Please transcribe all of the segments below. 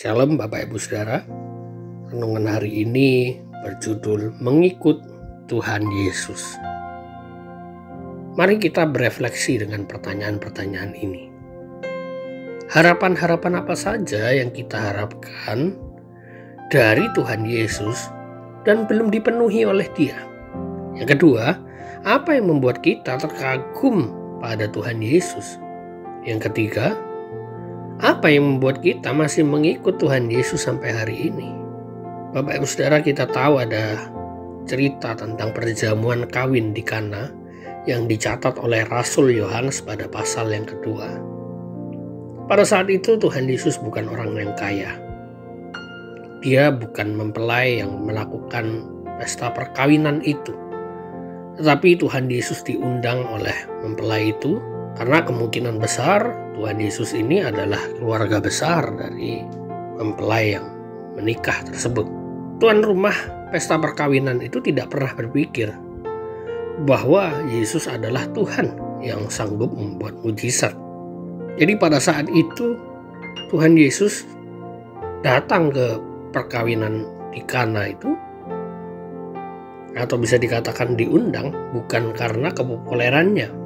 Shalom Bapak Ibu Saudara. Renungan hari ini berjudul Mengikut Tuhan Yesus. Mari kita berefleksi dengan pertanyaan-pertanyaan ini. Harapan-harapan apa saja yang kita harapkan dari Tuhan Yesus dan belum dipenuhi oleh Dia? Yang kedua, apa yang membuat kita terkagum pada Tuhan Yesus? Yang ketiga, apa yang membuat kita masih mengikut Tuhan Yesus sampai hari ini? Bapak Ibu Saudara, kita tahu ada cerita tentang perjamuan kawin di Kana yang dicatat oleh Rasul Yohanes pada pasal yang kedua. Pada saat itu Tuhan Yesus bukan orang yang kaya. Dia bukan mempelai yang melakukan pesta perkawinan itu. Tetapi Tuhan Yesus diundang oleh mempelai itu karena kemungkinan besar Tuhan Yesus ini adalah keluarga besar dari mempelai yang menikah tersebut. Tuan rumah pesta perkawinan itu tidak pernah berpikir bahwa Yesus adalah Tuhan yang sanggup membuat mujizat. Jadi pada saat itu Tuhan Yesus datang ke perkawinan di Kana itu, atau bisa dikatakan diundang, bukan karena kepopulerannya.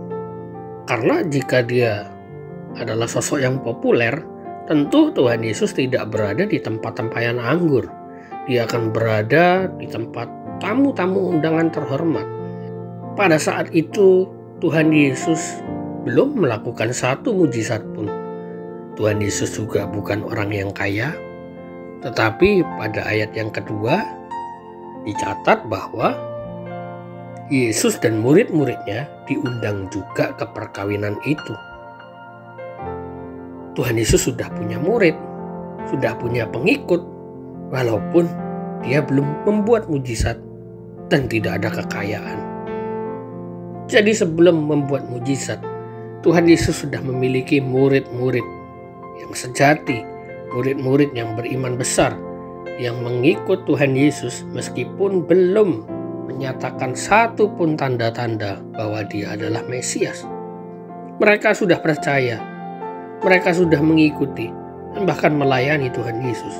Karena jika dia adalah sosok yang populer, tentu Tuhan Yesus tidak berada di tempat tempayan anggur. Dia akan berada di tempat tamu-tamu undangan terhormat. Pada saat itu Tuhan Yesus belum melakukan satu mujizat pun. Tuhan Yesus juga bukan orang yang kaya. Tetapi pada ayat yang kedua dicatat bahwa Yesus dan murid-muridnya diundang juga ke perkawinan itu. Tuhan Yesus sudah punya murid, sudah punya pengikut, walaupun dia belum membuat mujizat dan tidak ada kekayaan. Jadi sebelum membuat mujizat, Tuhan Yesus sudah memiliki murid-murid yang sejati, murid-murid yang beriman besar, yang mengikut Tuhan Yesus meskipun belum menyatakan satu pun tanda-tanda bahwa Dia adalah Mesias. Mereka sudah percaya, mereka sudah mengikuti, dan bahkan melayani Tuhan Yesus.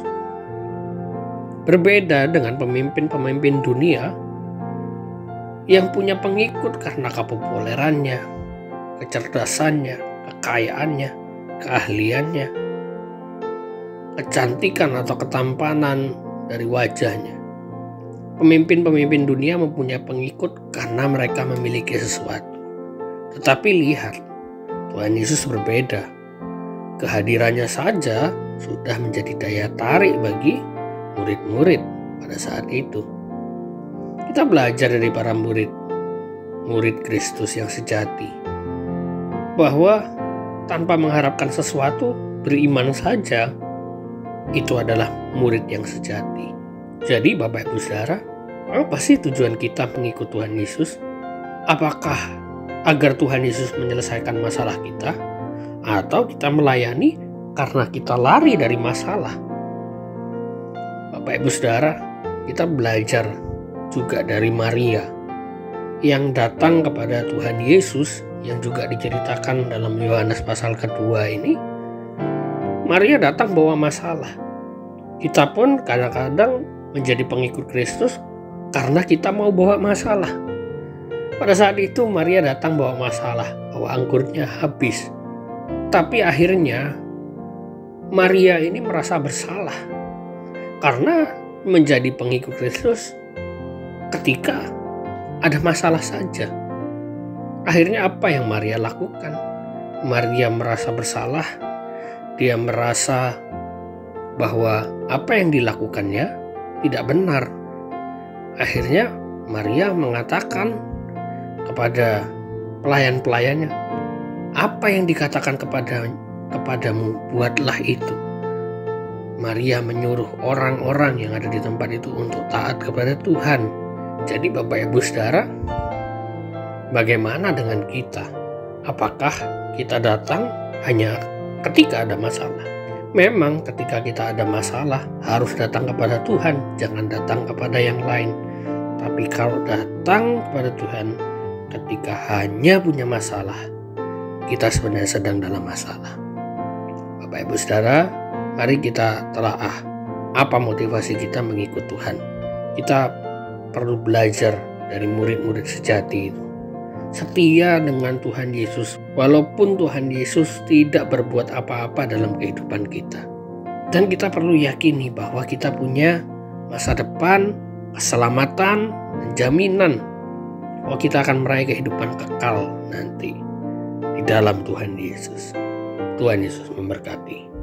Berbeda dengan pemimpin-pemimpin dunia yang punya pengikut karena kepopulerannya, kecerdasannya, kekayaannya, keahliannya, kecantikan atau ketampanan dari wajahnya. Pemimpin-pemimpin dunia mempunyai pengikut karena mereka memiliki sesuatu. Tetapi lihat, Tuhan Yesus berbeda. Kehadirannya saja sudah menjadi daya tarik bagi murid-murid pada saat itu. Kita belajar dari para murid Kristus yang sejati, bahwa tanpa mengharapkan sesuatu, beriman saja, itu adalah murid yang sejati. Jadi Bapak Ibu Saudara, apa sih tujuan kita mengikut Tuhan Yesus? Apakah agar Tuhan Yesus menyelesaikan masalah kita? Atau kita melayani karena kita lari dari masalah? Bapak Ibu Saudara, kita belajar juga dari Maria yang datang kepada Tuhan Yesus yang juga diceritakan dalam Yohanes pasal kedua ini. Maria datang bawa masalah. Kita pun kadang-kadang menjadi pengikut Kristus karena kita mau bawa masalah. Pada saat itu Maria datang bawa masalah, bahwa anggurnya habis. Tapi akhirnya Maria ini merasa bersalah karena menjadi pengikut Kristus ketika ada masalah saja. Akhirnya apa yang Maria lakukan? Maria merasa bersalah. Dia merasa bahwa apa yang dilakukannya tidak benar. Akhirnya Maria mengatakan kepada pelayan-pelayannya, apa yang dikatakan kepadamu, buatlah itu. Maria menyuruh orang-orang yang ada di tempat itu untuk taat kepada Tuhan. Jadi Bapak Ibu Saudara, bagaimana dengan kita? Apakah kita datang hanya ketika ada masalah? Memang ketika kita ada masalah harus datang kepada Tuhan, jangan datang kepada yang lain. Tapi kalau datang kepada Tuhan ketika hanya punya masalah, kita sebenarnya sedang dalam masalah. Bapak Ibu Saudara, Mari kita telaah apa motivasi kita mengikut Tuhan. Kita perlu belajar dari murid-murid sejati itu. Setia dengan Tuhan Yesus, walaupun Tuhan Yesus tidak berbuat apa-apa dalam kehidupan kita. Dan kita perlu yakini bahwa kita punya masa depan, keselamatan, dan jaminan bahwa kita akan meraih kehidupan kekal nanti di dalam Tuhan Yesus. Tuhan Yesus memberkati.